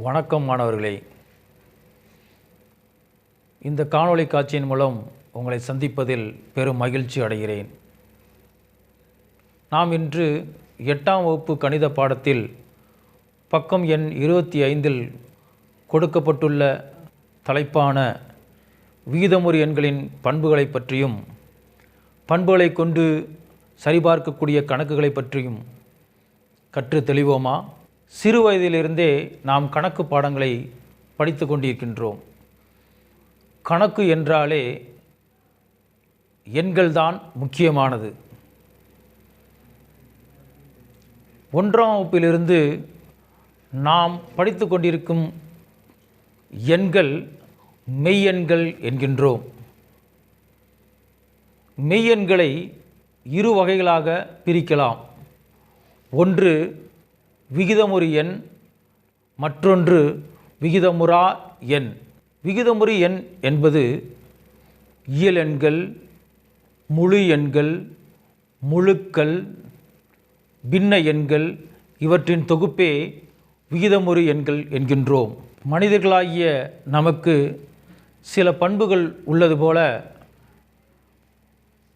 வணக்கம் மாணவர்களே. இந்த காணொளி காட்சியின் மூலம் உங்களை சந்திப்பதில் பெரும் மகிழ்ச்சி அடைகிறேன். நாம் இன்று 8ஆம் வகுப்பு கணித பாடத்தில் பக்கம் எண் 25இல் கொடுக்கப்பட்டுள்ள தலைப்பான விகிதமுறு எண்களின் பண்புகளை பற்றியும் பண்புகளை கொண்டு சரிபார்க்கக்கூடிய கணக்குகளை பற்றியும் கற்று தெளிவோமா? சிறு வயதிலிருந்தே நாம் கணக்கு பாடங்களை படித்து கொண்டிருக்கின்றோம். கணக்கு என்றாலே எண்கள்தான் முக்கியமானது. 1ஆம் வகுப்பிலிருந்து நாம் படித்து கொண்டிருக்கும் எண்கள் மெய்யெண்கள் என்கின்றோம். மெய்யெண்களை இரு வகைகளாக பிரிக்கலாம். ஒன்று விகிதமுறு எண், மற்றொன்று விகிதமுறா எண். விகிதமுறு எண் என்பது இயல் எண்கள், முழு எண்கள், முழுக்கள், பின்ன எண்கள் இவற்றின் தொகுப்பே விகிதமுறு எண்கள் என்கின்றோம். மனிதர்களாகிய நமக்கு சில பண்புகள் உள்ளது போல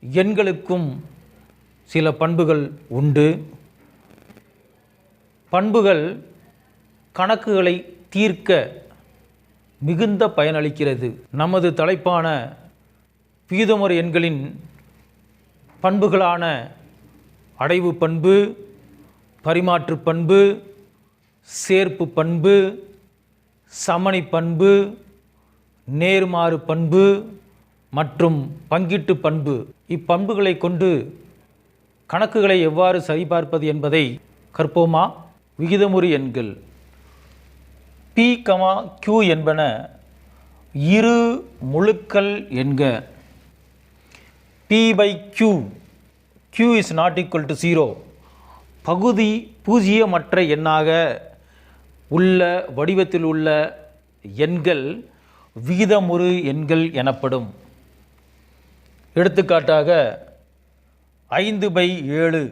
எண்களுக்கும் சில பண்புகள் உண்டு. பண்புகள் கணக்குகளை தீர்க்க மிகுந்த பயனளிக்கிறது. நமது தலைப்பான விகிதமுறு எண்களின் பண்புகளான அடைவு பண்பு, பரிமாற்று பண்பு, சேர்ப்பு பண்பு, சமணி பண்பு, நேர்மாறு பண்பு மற்றும் பங்கீட்டு பண்பு, இப்பண்புகளை கொண்டு கணக்குகளை எவ்வாறு சரிபார்ப்பது என்பதை கற்போமா? விகிதமுறு எண்கள் P, Q என்பன இரு முழுக்கள் என்க. P/Q, Q is not equal to 0. பகுதி பூஜ்ஜியமற்ற எண்ணாக உள்ள வடிவத்தில் உள்ள எண்கள் விகிதமுறு எண்கள் எனப்படும். எடுத்துக்காட்டாக 5/7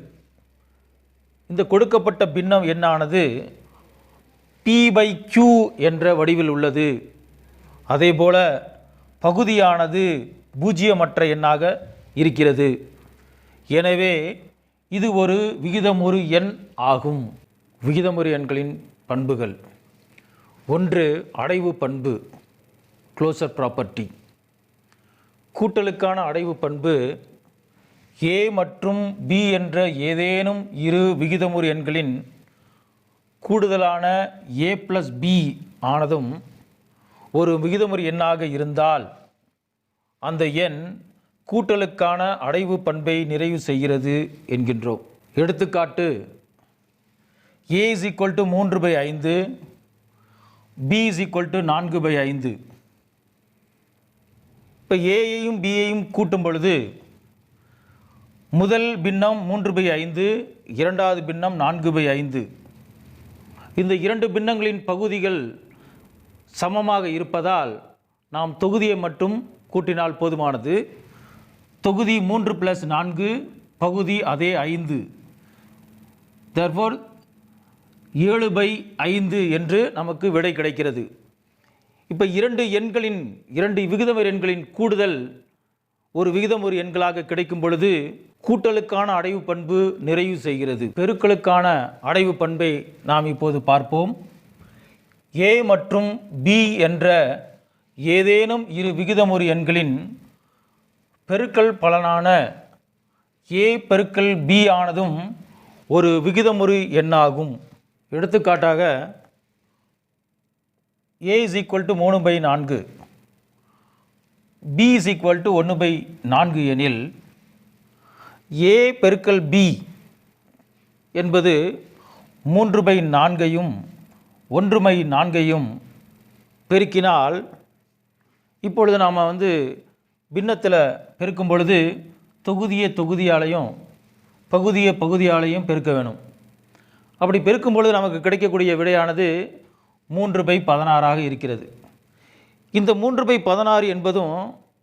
இந்த கொடுக்கப்பட்ட பின்னம் எண்ணானது P/Q என்ற வடிவில் உள்ளது. அதேபோல பகுதியானது பூஜ்ஜியமற்ற எண்ணாக இருக்கிறது. எனவே இது ஒரு விகிதமுறு எண் ஆகும். விகிதமுறு எண்களின் பண்புகள்: ஒன்று அடைவு பண்பு, க்ளோசர் ப்ராப்பர்ட்டி. கூட்டலுக்கான அடைவு பண்பு A மற்றும் B என்ற ஏதேனும் இரு விகிதமுறு எண்களின் கூடுதலான A+B ஆனதும் ஒரு விகிதமுறு எண்ணாக இருந்தால் அந்த எண் கூட்டலுக்கான அடைவு பண்பை நிறைவு செய்கிறது என்கின்றோம். எடுத்துக்காட்டு A = 3/5, B = 4/5. இப்போ ஏயையும் பியையும் கூட்டும் பொழுது முதல் பின்னம் 3/5, இரண்டாவது பின்னம் 4/5. இந்த இரண்டு பின்னங்களின் பகுதிகள் சமமாக இருப்பதால் நாம் தொகுதியை மட்டும் கூட்டினால் போதுமானது. தொகுதி 3 + 4, பகுதி அதே 5. therefore 7/5 என்று நமக்கு விடை கிடைக்கிறது. இப்போ இரண்டு விகிதமுறு எண்களின் கூடுதல் ஒரு விகிதமுறு எண்களாக கிடைக்கும் பொழுது கூட்டலுக்கான அடைவு பண்பு நிறைவு செய்கிறது. பெருக்கலுக்கான அடைவு பண்பை நாம் இப்போது பார்ப்போம். A மற்றும் B என்ற ஏதேனும் இரு விகிதமுறு எண்களின் பெருக்கல் பலனான A × B ஆனதும் ஒரு விகிதமுறு எண்ணாகும். எடுத்துக்காட்டாக A = 3/4, B = 1/4 எனில் A × B என்பது 3/4ஐயும் 1/4ஐயும் பெருக்கினால், இப்பொழுது நாம் பின்னத்தில் பெருக்கும் பொழுது தொகுதியாலையும் பகுதியாலையும் பெருக்க வேணும். அப்படி பெருக்கும் பொழுது நமக்கு கிடைக்கக்கூடிய விடையானது 3/16ஆக இருக்கிறது. இந்த 3/16 என்பதும்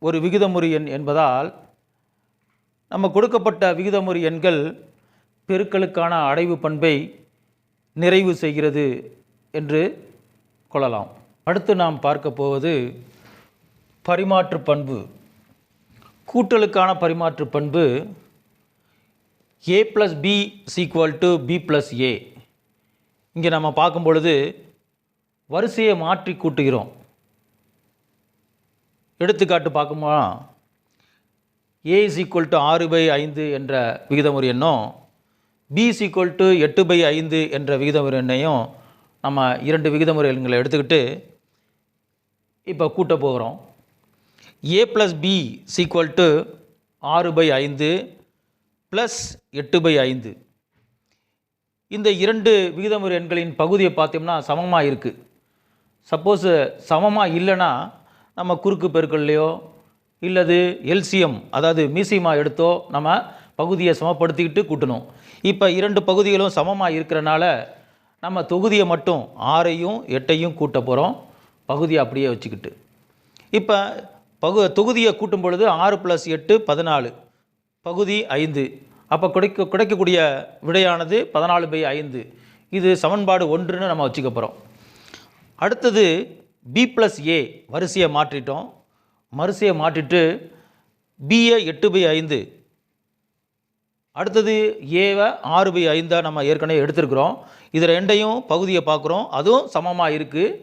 ஒரு விகிதமுறு எண் என்பதால் நம்ம கொடுக்கப்பட்ட விகிதமுறு எண்கள் பெருக்கலுக்கான அடைவு பண்பை நிறைவு செய்கிறது என்று கொள்ளலாம். அடுத்து நாம் பார்க்க போவது பரிமாற்று பண்பு. கூட்டலுக்கான பரிமாற்று பண்பு a + b = b + a. இங்கே நம்ம பார்க்கும் பொழுது வரிசையை மாற்றி கூட்டுகிறோம். எடுத்துக்காட்டு பார்க்கும்போது a = 6/5 என்ற விகிதமுறு எண்ணும் b = 8/5 என்ற விகிதமுறு எண்ணையும் நம்ம இரண்டு விகிதமுறு எண்களை எடுத்துக்கிட்டு இப்போ கூட்ட போகிறோம். a + b = 6/5 + 8/5. இந்த இரண்டு விகிதமுறு எண்களின் பகுதியை பார்த்தோம்னா சமமாக இருக்குது. சப்போஸ் சமமாக இல்லைன்னா நம்ம குறுக்கு பெருக்கல்லையோ இல்லது எல்சிஎம் அதாவது மீசிமா எடுத்தோ நம்ம பகுதியை சமப்படுத்திக்கிட்டு கூட்டணும். இப்போ இரண்டு பகுதிகளும் சமமாக இருக்கிறனால நம்ம தொகுதியை மட்டும் 6ஐயும் 8ஐயும் கூட்ட போகிறோம், பகுதியை அப்படியே வச்சுக்கிட்டு. இப்போ தொகுதியை கூட்டும் பொழுது 6 + 8 14, பகுதி 5. அப்போ கிடைக்கக்கூடிய விடையானது 14/5. இது சமன்பாடு 1ன்னு நம்ம வச்சுக்க போகிறோம். அடுத்தது b + a வரிசையை மாற்றிட்டோம். வரிசையை மாற்றிட்டு bயை 8/5, அடுத்தது ஏவை 6/5 நம்ம ஏற்கனவே எடுத்துருக்குறோம். இது ரெண்டையும் பகுதியை பார்க்குறோம், அதுவும் சமமாக இருக்குது.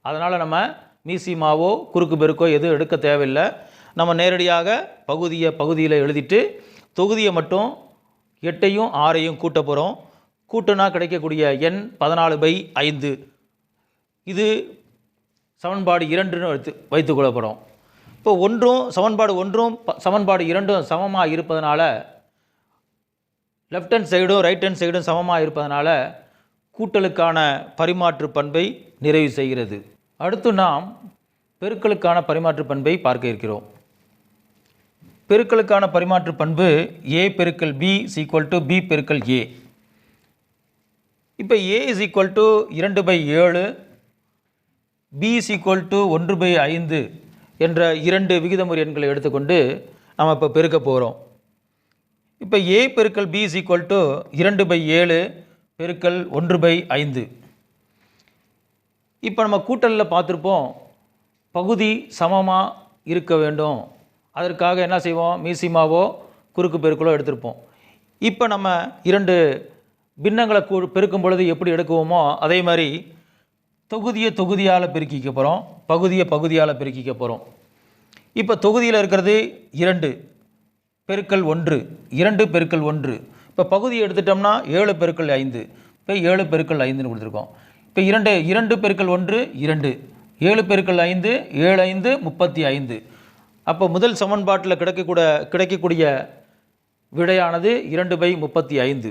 அதனால் நம்ம மீசிமாவோ குறுக்கு பெருக்கோ எதுவும் எடுக்க தேவையில்லை. நம்ம நேரடியாக பகுதியில் எழுதிட்டு தொகுதியை மட்டும் 8ஐயும் 6ஐயும் கூட்ட போகிறோம். கூட்டுனா கிடைக்கக்கூடிய எண் 14/5. இது சமன்பாடு 2ன்னு வைத்துக்கொள்ள போகிறோம். இப்போ சமன்பாடு 1ம் சமன்பாடு 2ம் சமமாக இருப்பதனால, லெஃப்ட் ஹேண்ட் சைடும் ரைட் ஹேண்ட் சைடும் சமமாக இருப்பதனால கூட்டலுக்கான பரிமாற்று பண்பை நிறைவு செய்கிறது. அடுத்து நாம் பெருக்கலுக்கான பரிமாற்று பண்பை பார்க்க இருக்கிறோம். பெருக்கலுக்கான பரிமாற்று பண்பு a × b = b × a. இப்போ a = 2/7, b = 1/5 என்ற இரண்டு விகிதமுறு எண்களை எடுத்துக்கொண்டு நம்ம இப்போ பெருக்க போகிறோம். இப்போ a × b = 2/7 × 1/5. இப்போ நம்ம கூட்டலில் பார்த்துருப்போம், பகுதி சமமாக இருக்க வேண்டும். அதற்காக என்ன செய்வோம், மீசிமாவோ குறுக்கு பெருக்கலோ எடுத்திருப்போம். இப்போ நம்ம இரண்டு பின்னங்களை பெருக்கும் பொழுது எப்படி எடுக்குவோமோ அதே மாதிரி தொகுதியால் பெருக்கிக்க போகிறோம், பகுதியால் பெருக்கிக்க போகிறோம். இப்போ தொகுதியில் இருக்கிறது 2 × 1, 2 × 1. இப்போ பகுதியை எடுத்துட்டோம்னா 7 × 5. இப்போ 7 × 5ன்னு கொடுத்துருக்கோம். இப்போ 2 × 1 2, 7 × 5 7 5 35. அப்போ முதல் சமன்பாட்டில் கிடைக்கக்கூடிய விடையானது 2/35.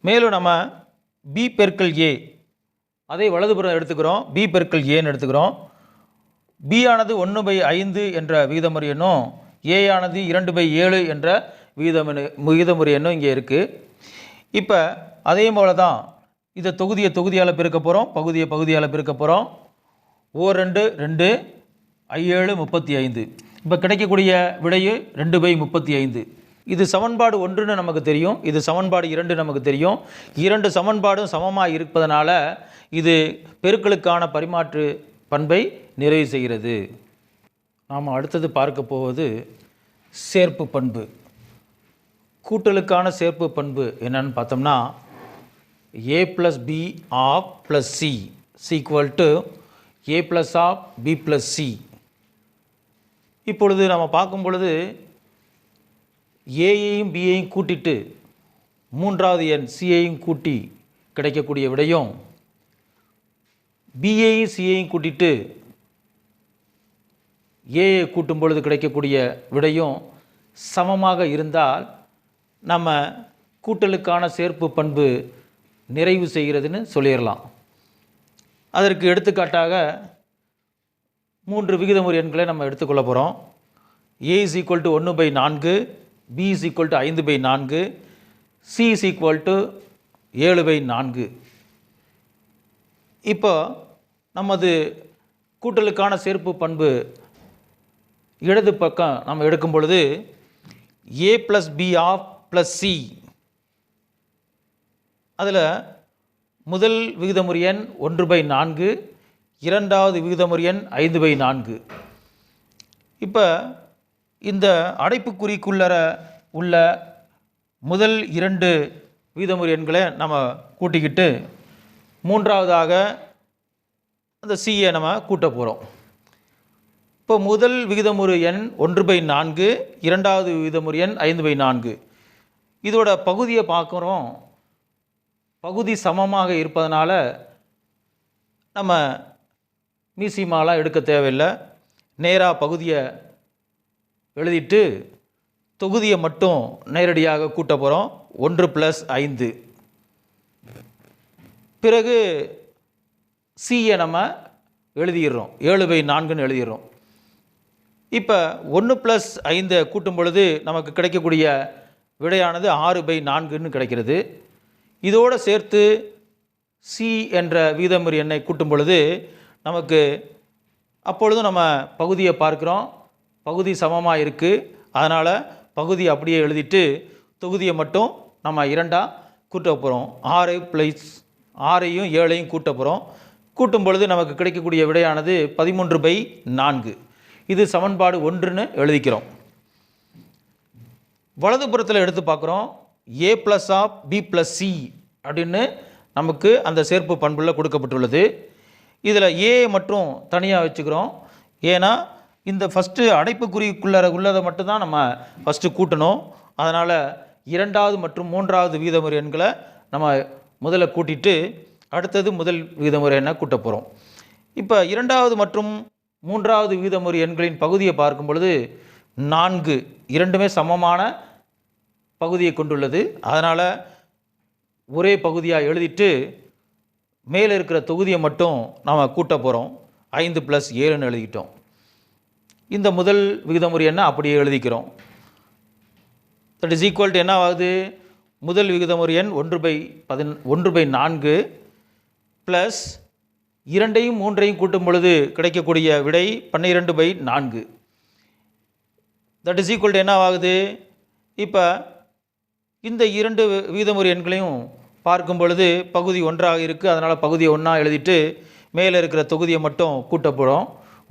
மேலும் நம்ம b × a அதை வலதுபுறம் எடுத்துக்கிறோம், b × aன்னு எடுத்துக்கிறோம். b ஆனது 1/5 என்ற விகிதமுறு எண்ணும் a ஆனது 2/7 என்ற விகிதமுறு எண்ணும் இங்கே இருக்குது. இப்போ அதே போல தான் இதை தொகுதியால் பெருக்க போகிறோம், பகுதியால் பெருக்க போகிறோம். 2 2 7 35. இப்போ கிடைக்கக்கூடிய விடையை 2/35. இது சமன்பாடு 1ன்னு நமக்கு தெரியும், இது சமன்பாடு 2 நமக்கு தெரியும். இரண்டு சமன்பாடும் சமமாக இருப்பதனால இது பெருக்கலுக்கான பரிமாற்று பண்பை நிறைவு செய்கிறது. நாம் அடுத்தது பார்க்க போவது சேர்ப்பு பண்பு. கூட்டலுக்கான சேர்ப்பு பண்பு என்னன்னு பார்த்தோம்னா a + b of + c = a + of b + c. இப்பொழுது நம்ம பார்க்கும் பொழுது ஏயையும் பியையும் கூட்டிட்டு மூன்றாவது எண் சியையும் கூட்டி கிடைக்கக்கூடிய விடையும், பியையும் சியையும் கூட்டிட்டு ஏயை கூட்டும் பொழுது கிடைக்கக்கூடிய விடையும் சமமாக இருந்தால் நம்ம கூட்டலுக்கான சேர்ப்பு பண்பு நிறைவு செய்கிறதுன்னு சொல்லிடலாம். அதற்கு எடுத்துக்காட்டாக 3 விகிதமுறு எண்களை நம்ம எடுத்துக்கொள்ள போகிறோம். a = 1/4, b = 5/4, c = 7/4. இப்போ நமது கூட்டலுக்கான சேர்ப்பு பண்பு இடது பக்கம் நம்ம எடுக்கும் பொழுது A plus B of plus C. அதில் முதல் விகிதமுறு எண் 1/4, இரண்டாவது விகிதமுறு எண் 5/4. இப்போ இந்த அடைப்புக்குறிக்குள்ளர உள்ள முதல் 2 விகிதமுறு எண்களை நம்ம கூட்டிக்கிட்டு மூன்றாவதாக அந்த சியை நம்ம கூட்ட போகிறோம். இப்போ முதல் விகிதமுறு எண் 1/4, இரண்டாவது விகிதமுறு எண் 5/4. இதோட பகுதியை பார்க்குறோம். பகுதி சமமாக இருப்பதனால நம்ம மீசிமாலாம் எடுக்க தேவையில்லை. நேராக பகுதியை எழுதிட்டு தொகுதியை மட்டும் நேரடியாக கூட்ட போகிறோம். 1 + 5. பிறகு சியை நம்ம எழுதிடுறோம். 7/4ன்னு எழுதிடுறோம். இப்போ 1 + 5 கூட்டும் பொழுது நமக்கு கிடைக்கக்கூடிய விடையானது 6/4ன்னு கிடைக்கிறது. இதோடு சேர்த்து சி என்ற விகிதமுறு எண்ணை கூட்டும் பொழுது நமக்கு அப்பொழுதும் நம்ம பகுதியை பார்க்குறோம். பகுதி சமமாக இருக்குது. அதனால் பகுதி அப்படியே எழுதிட்டு தொகுதியை மட்டும் நம்ம 2ஆக கூட்ட போகிறோம். 6 + 6ஐயும் 7ஐயும் கூட்ட போகிறோம். கூட்டும் பொழுது நமக்கு கிடைக்கக்கூடிய விடையானது 13/4. இது சமன்பாடு 1ன்னு எழுதிக்கிறோம். வலதுபுறத்தில் எடுத்து பார்க்குறோம். A plus of B plus C அப்படின்னு நமக்கு அந்த சேர்ப்பு பண்பில் கொடுக்கப்பட்டுள்ளது. இதில் ஏ மட்டும் தனியாக வச்சுக்கிறோம். ஏன்னா இந்த ஃபஸ்ட்டு உள்ளதை மட்டும்தான் நம்ம ஃபஸ்ட்டு கூட்டணும். அதனால் இரண்டாவது மற்றும் மூன்றாவது விகிதமுறு எண்களை நம்ம முதல்ல கூட்டிட்டு அடுத்தது முதல் விகிதமுறு எண்ணை கூட்ட போகிறோம். இப்போ இரண்டாவது மற்றும் மூன்றாவது விகிதமுறு எண்களின் பகுதியை பார்க்கும் பொழுது 4 இரண்டுமே சமமான பகுதியை கொண்டுள்ளது. அதனால் ஒரே பகுதியாக எழுதிட்டு மேலே இருக்கிற தொகுதியை மட்டும் நாம் கூட்ட போகிறோம். 5 + 7ன்னு எழுதிக்கிட்டோம். இந்த முதல் விகிதமுறு எண்ணை அப்படியே எழுதிக்கிறோம். தட் இஸ் ஈக்குவல் டு என்ன ஆகுது? முதல் விகிதமுறு எண் 1/4 ப்ளஸ் 2ஐயும் 3ஐயும் கூட்டும் பொழுது கிடைக்கக்கூடிய விடை 12/4. தட் இஸ் ஈக்குவல் டு என்ன ஆகுது? இப்போ இந்த 2 விகிதமுறு எண்களையும் பார்க்கும் பொழுது பகுதி 1ஆக இருக்குது. அதனால் பகுதியை 1ஆ எழுதிட்டு மேலே இருக்கிற தொகுதியை மட்டும் கூட்ட போகிறோம்.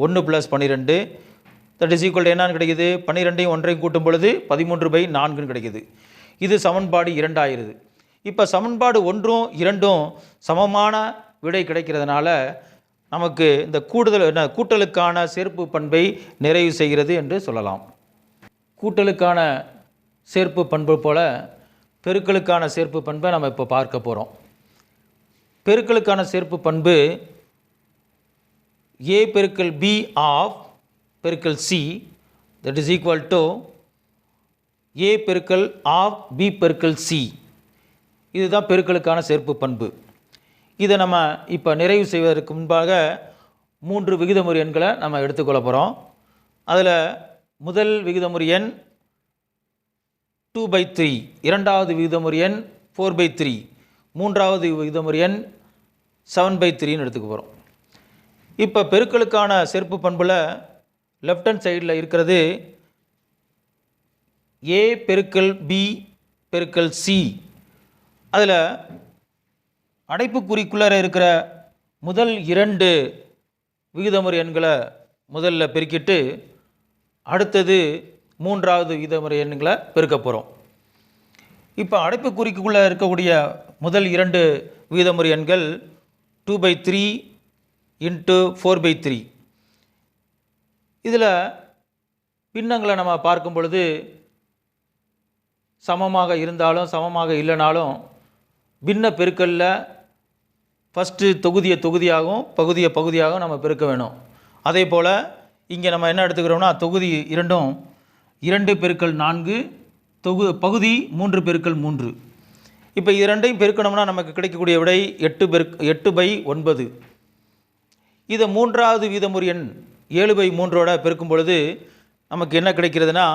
1 + 12. தட் இஸ் ஈக்குவல் டு என்னன்னு கிடைக்குது? 12ஐயும் 1ஐயும் கூட்டும் பொழுது 13/4ன்னு கிடைக்குது. இது சமன்பாடு 2 ஆயிருது. இப்போ சமன்பாடு 1ம் 2ம் சமமான விடை கிடைக்கிறதுனால நமக்கு இந்த கூட்டலுக்கான சேர்ப்பு பண்பை நிறைவு செய்கிறது என்று சொல்லலாம். கூட்டலுக்கான சேர்ப்பு பண்பு போல பெருக்கலுக்கான சேர்ப்பு பண்பை நம்ம இப்போ பார்க்க போகிறோம். பெருக்கலுக்கான சேர்ப்பு பண்பு A × B ஆஃப் பெருக்கல் C that is equal to A × of B × C. இதுதான் பெருக்கலுக்கான சேர்ப்பு பண்பு. இதை நம்ம இப்போ நிறைவு செய்வதற்கு முன்பாக 3 விகிதமுறு எண்களை நம்ம எடுத்துக்கொள்ள போகிறோம். அதில் முதல் விகிதமுறு எண் 2/3, இரண்டாவது விகிதமுறு எண் 4/3, மூன்றாவது விகிதமுறு எண் 7/3ன்னு எடுத்துக்க போகிறோம். இப்போ பெருக்கலுக்கான சேர்ப்பு பண்பில் லெஃப்ட் ஹேண்ட் சைடில் இருக்கிறது A × B × C. அதில் அடைப்புக்குறிக்குள்ளே இருக்கிற முதல் 2 விகிதமுறு எண்களை முதல்ல பெருக்கிட்டு அடுத்தது மூன்றாவது விகிதமுறு எண்களை பெருக்க போகிறோம். இப்போ அடைப்புக்குறிக்குள்ளே இருக்கக்கூடிய முதல் 2 விகிதமுறு எண்கள் 2/3 × 4/3. இதில் பின்னங்களை நம்ம பார்க்கும் பொழுது சமமாக இருந்தாலும் சமமாக இல்லைனாலும் பின்ன பெருக்கலில் ஃபஸ்ட்டு தொகுதியாகவும் பகுதியாகவும் நம்ம பெருக்க வேணும். அதே போல் இங்கே நம்ம என்ன எடுத்துக்கிறோம்னா தொகுதி 2ம் 2 × 4, பகுதி 3 × 3. இப்போ இது ரெண்டையும் பெருக்கணும்னா நமக்கு கிடைக்கக்கூடிய விடை 8/9. இதை மூன்றாவது விகிதமுறு எண் 7/3ஓட பெருக்கும் பொழுது நமக்கு என்ன கிடைக்கிறதுனா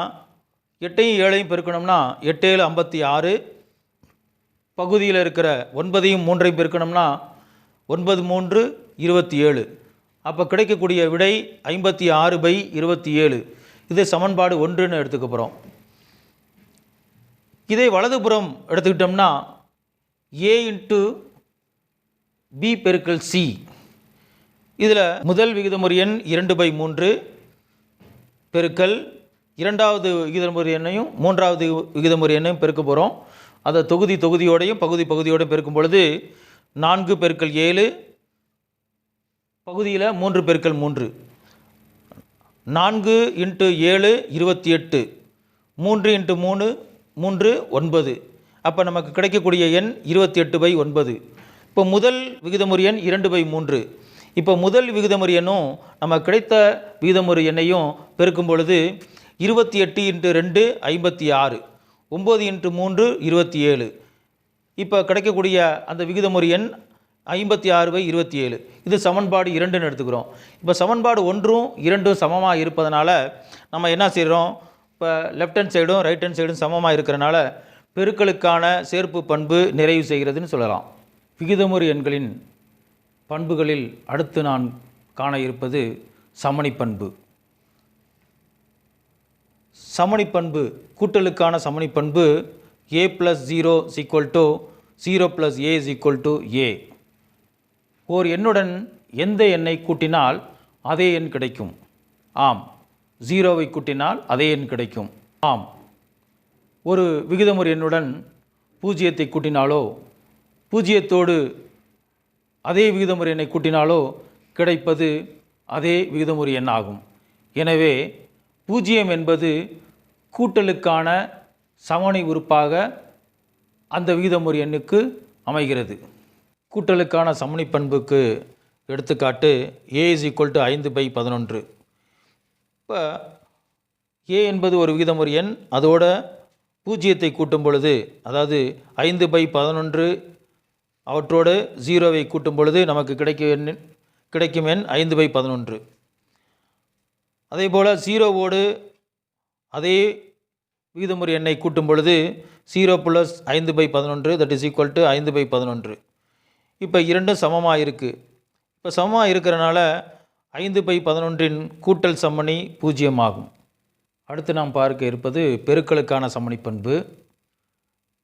8ஐயும் 7ஐயும் பெருக்கணும்னா 8 7 56. பகுதியில் இருக்கிற 9ஐயும் 3ஐயும் பெருக்கணும்னா 9 3 27. அப்போ கிடைக்கக்கூடிய விடை 56/27. இது சமன்பாடு 1ன்னு எடுத்துக்க போகிறோம். இதே வலதுபுறம் எடுத்துக்கிட்டோம்னா ஏ இன்ட்டு பி பெருக்கல் சி. இதில் முதல் விகிதமுறு எண் 2/3 பெருக்கல் இரண்டாவது விகிதமுறு எண்ணையும் மூன்றாவது விகிதமுறு எண்ணையும் பெருக்க போகிறோம். அதை தொகுதியோடையும் பகுதியோடையும் பெருக்கும் பொழுது 4 பெருக்கல் 7 பகுதியில் 3 பெருக்கல் 3 4 இன்ட்டு 7 28, 3 இன்ட்டு 3 3 9. அப்போ நமக்கு கிடைக்கக்கூடிய எண் 28/9. இப்போ முதல் விகிதமுறு எண் 2/3. இப்போ முதல் விகிதமுறு எண்ணும் நம்ம கிடைத்த விகிதமுறு எண்ணையும் பெருக்கும் பொழுது 28 இன்ட்டு 2 56, 9 இன்ட்டு 3 27. இப்போ கிடைக்கக்கூடிய அந்த விகிதமுறு எண் 56/27. இது சமன்பாடு 2ன்னு எடுத்துக்கிறோம். இப்போ சமன்பாடு 1ம் 2ம் சமமாக இருப்பதனால நம்ம என்ன செய்கிறோம், இப்போ லெஃப்ட் ஹேண்ட் சைடும் ரைட் ஹேண்ட் சைடும் சமமாக இருக்கிறனால பெருக்கலுக்கான சேர்ப்பு பண்பு நிறைவு செய்கிறதுன்னு சொல்லலாம். விகிதமுறு எண்களின் பண்புகளில் அடுத்து நான் காண இருப்பது சமணிப்பண்பு. சமணிப்பண்பு கூட்டலுக்கான சமணிப்பண்பு a + 0 = 0 + a = a. ஓர் எண்ணுடன் எந்த எண்ணை கூட்டினால் அதே எண் கிடைக்கும்? ஆம். 0வை கூட்டினால் அதே எண் கிடைக்கும். ஆம். ஒரு விகிதமுறு எண்ணுடன் 0ஐ கூட்டினாலோ 0த்தோடு அதே விகிதமுறு எண்ணை கூட்டினாலோ கிடைப்பது அதே விகிதமுறு எண் ஆகும். எனவே 0 என்பது கூட்டலுக்கான சமணி உறுப்பாக அந்த விகிதமுறு எண்ணுக்கு அமைகிறது. கூட்டலுக்கான சமணி பண்புக்கு எடுத்துக்காட்டு a = 5/11. இப்போ a என்பது ஒரு விகிதமுறு எண், அதோட 0ஐ கூட்டும் பொழுது, அதாவது 5/11 அவற்றோடு 0வை கூட்டும் பொழுது நமக்கு கிடைக்கும் எண் 5/11. அதே போல் 0வோடு அதே விகிதமுறு எண்ணை கூட்டும் பொழுது 0 + 5/11 = 5/11. இப்போ இரண்டும் சமமாக இருக்குது. இப்போ சமமாக இருக்கிறனால 5/11 கூட்டல் சமணி 0 ஆகும். அடுத்து நாம் பார்க்க இருப்பது பெருக்கலுக்கான சமணிப்பண்பு.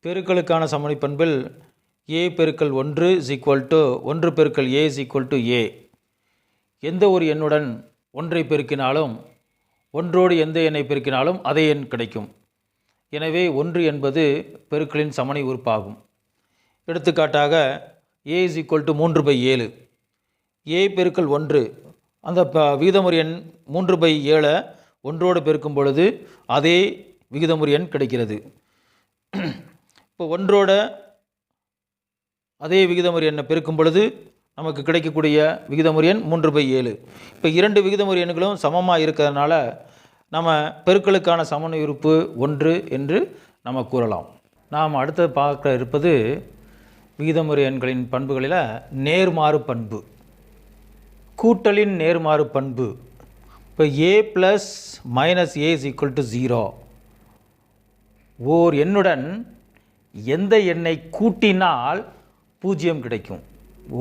பெருக்கலுக்கான சமணிப்பண்பில் a பெருக்கல் 1 = 1 பெருக்கல் a = a. எந்த ஒரு எண்ணுடன் ஒன்றை பெருக்கினாலும் ஒன்றோடு எந்த எண்ணை பெருக்கினாலும் அதே எண் கிடைக்கும். எனவே 1 என்பது பெருக்கலின் சமணி உறுப்பாகும். எடுத்துக்காட்டாக a = 3/7. a பெருக்கல் 1, அந்த விகிதமுறு எண் 3/7 ஒன்றோடு பெருக்கும் பொழுது அதே விகிதமுறு எண் கிடைக்கிறது. இப்போ ஒன்றோட அதே விகிதமுறு எண்ணை பெருக்கும் பொழுது நமக்கு கிடைக்கக்கூடிய விகிதமுறு எண் 3/7. இப்போ இரண்டு விகிதமுறு எண்களும் சமமாக இருக்கிறதுனால நம்ம பெருக்கலுக்கான சமணி உறுப்பு 1 என்று நம்ம கூறலாம். நாம் அடுத்து பார்க்க இருப்பது விகிதமுறு எண்களின் பண்புகளில் நேர்மாறு பண்பு. கூட்டலின் நேர்மாறு பண்பு. இப்போ a + -a = 0. ஓர் எண்ணுடன் எந்த எண்ணை கூட்டினால் 0 கிடைக்கும்.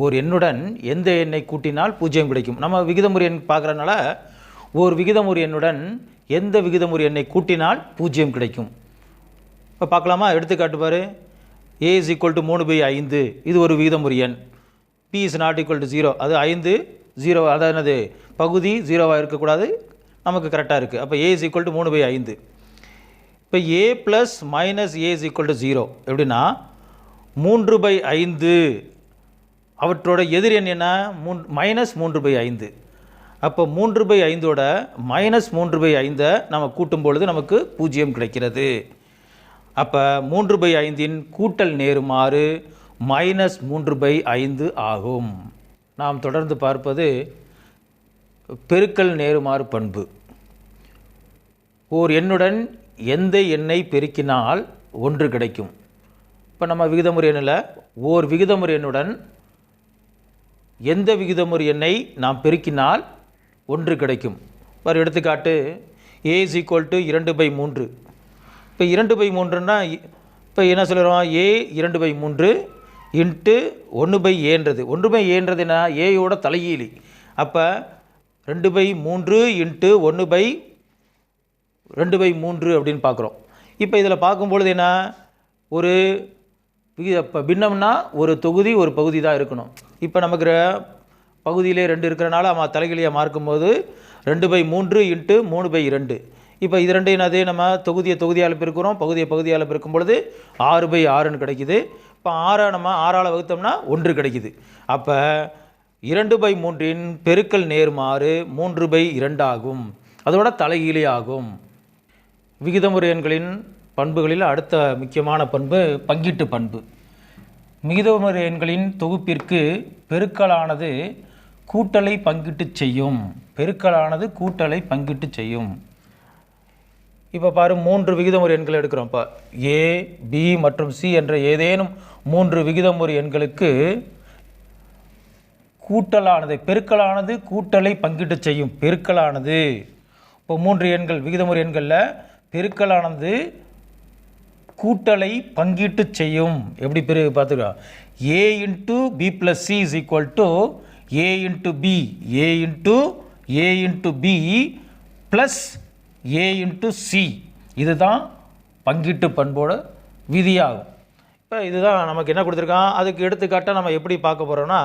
ஓர் எண்ணுடன் எந்த எண்ணை கூட்டினால் 0 கிடைக்கும். நம்ம விகிதமுறு எண் பார்க்குறதுனால ஓர் விகிதமுறு எண்ணுடன் எந்த விகிதமுறு எண்ணை கூட்டினால் 0 கிடைக்கும். இப்போ பார்க்கலாமா? எடுத்துக்காட்டு பாரு. a = 3/5. இது ஒரு விகிதமுறு எண். p ≠ 0. அது 5 0, அதாவது என்னது, பகுதி 0வாக இருக்கக்கூடாது, நமக்கு கரெக்டாக இருக்குது. அப்போ a = 3/5. இப்போ a + -a = 0 எப்படின்னா 3/5 அவற்றோட எதிர் எண் என்ன? -3/5. அப்போ 3/5ஓட -3/5 நம்ம கூட்டும் பொழுது நமக்கு 0 கிடைக்கிறது. அப்போ 3/5 கூட்டல் நேர்மாறு -3/5 ஆகும். நாம் தொடர்ந்து பார்ப்பது பெருக்கல் நேர்மாறு பண்பு. ஓர் எண்ணுடன் எந்த எண்ணை பெருக்கினால் 1 கிடைக்கும். இப்போ நம்ம விகிதமுறு எண்ணில் ஓர் விகிதமுறு எண்ணுடன் எந்த விகிதமுறு எண்ணை நாம் பெருக்கினால் 1 கிடைக்கும். ஒரு எடுத்துக்காட்டு a = 2/3. இப்போ 2/3ன்னா இப்போ என்ன சொல்கிறோம்? a 2/3 இன்ட்டு 1/aன்றது 1/aன்றது என்ன? ஏயோட தலையீலி. அப்போ 2/3 இன்ட்டு 1/2/3 அப்படின்னு பார்க்குறோம். இப்போ இதில் பார்க்கும்பொழுது என்ன, ஒரு இப்போ பின்னம்னா ஒரு தொகுதி ஒரு பகுதி தான் இருக்கணும். இப்போ நமக்கு பகுதியிலே 2 இருக்கிறனால நம்ம தலைகீழியாக மார்க்கும்போது 2/3 இன்ட்டு 3/2. இப்போ இது ரெண்டையும் என்னது நம்ம தொகுதியால் பெருக்கிறோம், பகுதியால் பெருக்கும் பொழுது 6/6ன்னு கிடைக்குது. இப்போ 6 நம்ம 6ஆல் வகுத்தோம்னா 1 கிடைக்குது. அப்போ 2/3 பெருக்கல் நேர்மாறு 3/2 ஆகும். அதோட தலைகீழி ஆகும். விகிதமுறு எண்களின் பண்புகளில் அடுத்த முக்கியமான பண்பு பங்கீட்டு பண்பு. விகிதமுறு எண்களின் தொகுப்பிற்கு பெருக்கலானது கூட்டலை பங்கிட்டு செய்யும். இப்போ பாரு 3 விகிதமுறு எண்கள் எடுக்கிறோம். இப்போ ஏ, பி மற்றும் சி என்ற ஏதேனும் 3 விகிதமுறு எண்களுக்கு பெருக்கலானது கூட்டலை பங்கிட்டு செய்யும். பெருக்கலானது இப்போ 3 எண்கள் விகிதமுறு எண்களில் பெருக்கலானது கூட்டலை பங்கிட்டு செய்யும். எப்படி பார்த்துக்கலாம். A into B plus C is equal to A into B plus A into C. இதுதான் பங்கீட்டு பண்போட விதியாகும். இப்போ இதுதான் நமக்கு என்ன கொடுத்துருக்கான். அதுக்கு எடுத்துக்காட்டாக நம்ம எப்படி பார்க்க போகிறோம்னா,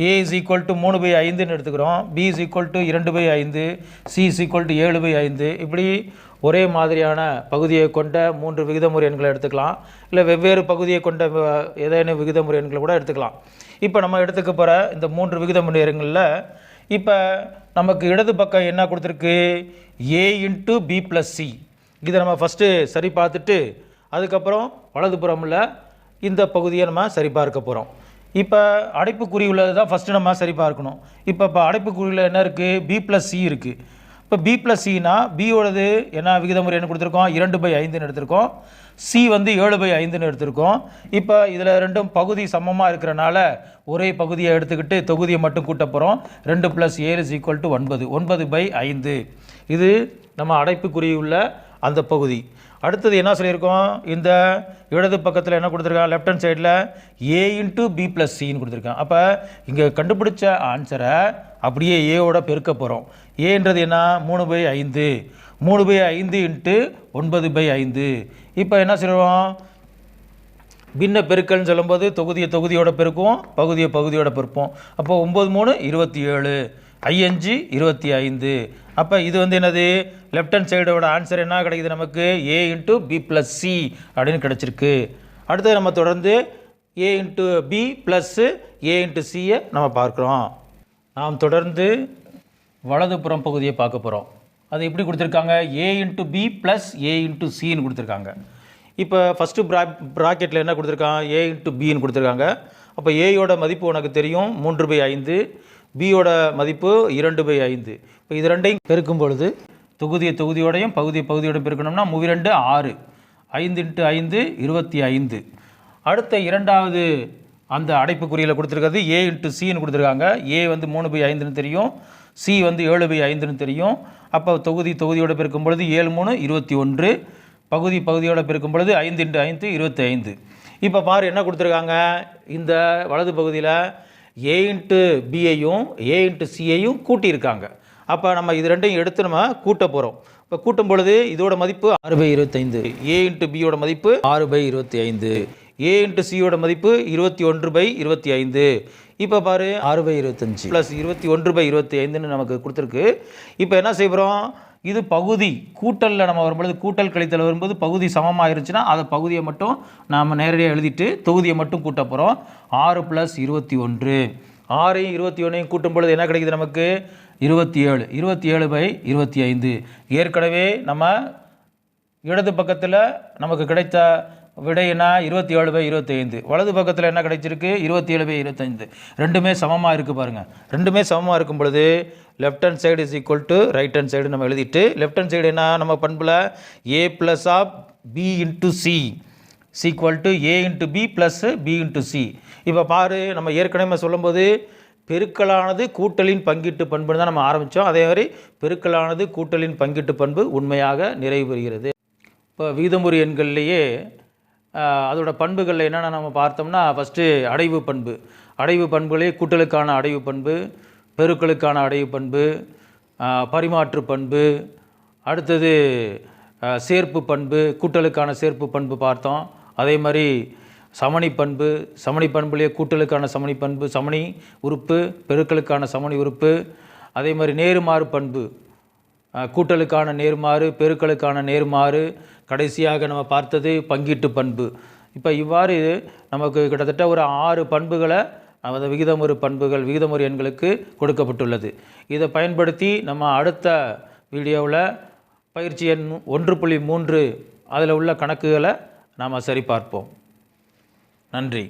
ஏ இஸ் ஈக்குவல் டு 3/5ன்னு எடுத்துக்கிறோம், B is equal to 2/5, C is equal to 7/5. இப்படி ஒரே மாதிரியான பகுதியை கொண்ட 3 விகிதமுறு எண்களை எடுத்துக்கலாம். இல்லை வெவ்வேறு பகுதியை கொண்ட ஏதேனும் விகிதமுறு எண்களை கூட எடுத்துக்கலாம். இப்போ நம்ம எடுத்துக்க போகிற இந்த 3 விகிதமுறு எண்களில் இப்போ நமக்கு இடது பக்கம் என்ன கொடுத்துருக்கு, ஏ இன்ட்டு பி ப்ளஸ் சி. இதை நம்ம ஃபஸ்ட்டு சரி பார்த்துட்டு அதுக்கப்புறம் வலதுபுறமில் இந்த பகுதியை நம்ம சரி பார்க்க போகிறோம். இப்போ அடைப்புக்குறி உள்ளது தான் ஃபஸ்ட்டு நம்ம சரி பார்க்கணும். இப்போ அடைப்புக்குறியில் என்ன இருக்குது, பி ப்ளஸ் சி இருக்குது. இப்போ பி ப்ளஸ் சினா பியோடது என்ன விகிதமுறை என்ன கொடுத்துருக்கோம், 2/5ன்னு எடுத்திருக்கோம். சி வந்து 7/5ன்னு எடுத்திருக்கோம். இப்போ இதில் ரெண்டும் பகுதி சமமாக இருக்கிறனால ஒரே பகுதியை எடுத்துக்கிட்டு தொகுதியை மட்டும் கூட்ட போகிறோம். 2 + 7 = 9. 9/5. இது நம்ம அடைப்புக்குறி உள்ள அந்த பகுதி. அடுத்தது என்ன சொல்லியிருக்கோம், இந்த இடது பக்கத்தில் என்ன கொடுத்துருக்கான், லெஃப்ட் ஹேண்ட் சைடில் ஏ இன்ட்டு பி ப்ளஸ் சின்னு கொடுத்துருக்கான். அப்போ இங்கே கண்டுபிடிச்ச ஆன்சரை அப்படியே ஏவோட பெருக்க போகிறோம். ஏன்றது என்ன, 3/5. 3/5 இன்ட்டு 9/5. இப்போ என்ன சொல்லுவோம், பின்ன பெருக்கல்னு சொல்லும்போது தொகுதியோட பெருக்குவோம், பகுதியோட பெருப்போம். அப்போ 9 3 27, 5 25. அப்போ இது வந்து என்னது, லெஃப்ட் ஹேண்ட் சைடோட ஆன்சர் என்ன கிடைக்குது நமக்கு, ஏ இன்ட்டு பி ப்ளஸ் சி அப்படின்னு கிடச்சிருக்கு. அடுத்தது நம்ம தொடர்ந்து ஏ into B plus A into சியை நம்ம பார்க்குறோம். நாம் தொடர்ந்து வலதுபுறம் பகுதியை பார்க்க போகிறோம். அது எப்படி கொடுத்துருக்காங்க, ஏ into B plus A into சின்னு கொடுத்துருக்காங்க. இப்போ ஃபஸ்ட்டு ப்ராக்கெட்டில் என்ன கொடுத்துருக்காங்க, ஏ இன்ட்டு பின்னு கொடுத்துருக்காங்க. அப்போ ஏயோட மதிப்பு உனக்கு தெரியும் 3/5, பியோட மதிப்பு 2/5. இப்போ இது ரெண்டையும் பெருக்கும் பொழுது தொகுதியோடையும் பகுதியோடையும் பெருக்கணும்னா 2 6, 5 × 5 25. அடுத்த இரண்டாவது அந்த அடைப்புக்குறியில் கொடுத்துருக்கிறது ஏ இன்ட்டு சின்னு கொடுத்துருக்காங்க. ஏ வந்து 3/5ன்னு தெரியும், சி வந்து 7/5ன்னு தெரியும். அப்போ தொகுதியோட பெருக்கும் பொழுது 7 3 21, பகுதியோட பெருக்கும் பொழுது 5 × 5 25. இப்போ பாரு என்ன கொடுத்துருக்காங்க, இந்த வலது பகுதியில் ஏ இன்ட்டு பியையும் ஏ இன்ட்டு சியையும் கூட்டியிருக்காங்க. அப்போ நம்ம இது ரெண்டையும் எடுத்து நம்ம கூட்ட போகிறோம். இப்போ கூட்டும் பொழுது இதோட மதிப்பு 6/25, ஏ இன்ட்டு பியோட மதிப்பு 6/25, ஏ இன்ட்டு சியோட மதிப்பு 21/25. இப்போ பாரு 6/25 ப்ளஸ் 21/25ன்னு நமக்கு கொடுத்துருக்கு. இப்போ என்ன செய்கிறோம், இது பகுதி கூட்டலில் நம்ம வரும்பொழுது, கூட்டல் கழித்தல் வரும்போது பகுதி சமமாக இருந்துச்சுன்னா அதை பகுதியை மட்டும் நாம் நேரடியாக எழுதிட்டு தொகுதியை மட்டும் கூட்ட போகிறோம். 6 + 21, 6ஐயும் 21ஐயும் கூட்டும் பொழுது என்ன கிடைக்குது நமக்கு, 27. 27/25. ஏற்கனவே நம்ம இடது பக்கத்தில் நமக்கு கிடைத்த விடை என்ன, 27/25. வலது பக்கத்தில் என்ன கிடைச்சிருக்கு, 27/25. ரெண்டுமே சமமாக இருக்குது பாருங்கள். ரெண்டுமே சமமாக இருக்கும் பொழுது left hand side is equal to right hand side நம்ம எழுதிட்டு, லெஃப்ட் ஹேண்ட் சைடு என்ன நம்ம பண்பில் A plus of B into C equal to A into B plus B into C. இப்போ பாரு, நம்ம ஏற்கனவே சொல்லும்போது பெருக்கலானது கூட்டலின் பங்கீட்டு பண்புன்னு தான் நம்ம ஆரம்பித்தோம். அதே மாதிரி பெருக்கலானது கூட்டலின் பங்கீட்டு பண்பு உண்மையாக நிறைவு பெறுகிறது. இப்போ விகிதமுறு எண்கள்லேயே அதோட பண்புகளில் என்னென்ன நம்ம பார்த்தோம்னா, ஃபஸ்ட்டு அடைவு பண்பு. அடைவு பண்புகளே கூட்டலுக்கான அடைவு பண்பு, பெருக்களுக்கான அடைவு பண்பு, பரிமாற்று பண்பு, அடுத்தது சேர்ப்பு பண்பு, கூட்டலுக்கான சேர்ப்பு பண்பு பார்த்தோம். அதே மாதிரி சமணி பண்பு, சமணி பண்புலேயே கூட்டலுக்கான சமணி பண்பு, சமணி உறுப்பு, பெருக்கலுக்கான சமணி உறுப்பு, அதே மாதிரி நேர்மாறு பண்பு, கூட்டலுக்கான நேர்மாறு, பெருக்கலுக்கான நேர்மாறு, கடைசியாக நம்ம பார்த்தது பங்கீட்டு பண்பு. இப்போ இவ்வாறு நமக்கு கிட்டத்தட்ட ஒரு 6 பண்புகளை நமது விகிதமுறு பண்புகள், விகிதமுறு எண்களுக்கு கொடுக்கப்பட்டுள்ளது. இதை பயன்படுத்தி நம்ம அடுத்த வீடியோவில் பயிற்சி எண் 1.3 அதில் உள்ள கணக்குகளை நாம் சரிபார்ப்போம். நன்றி.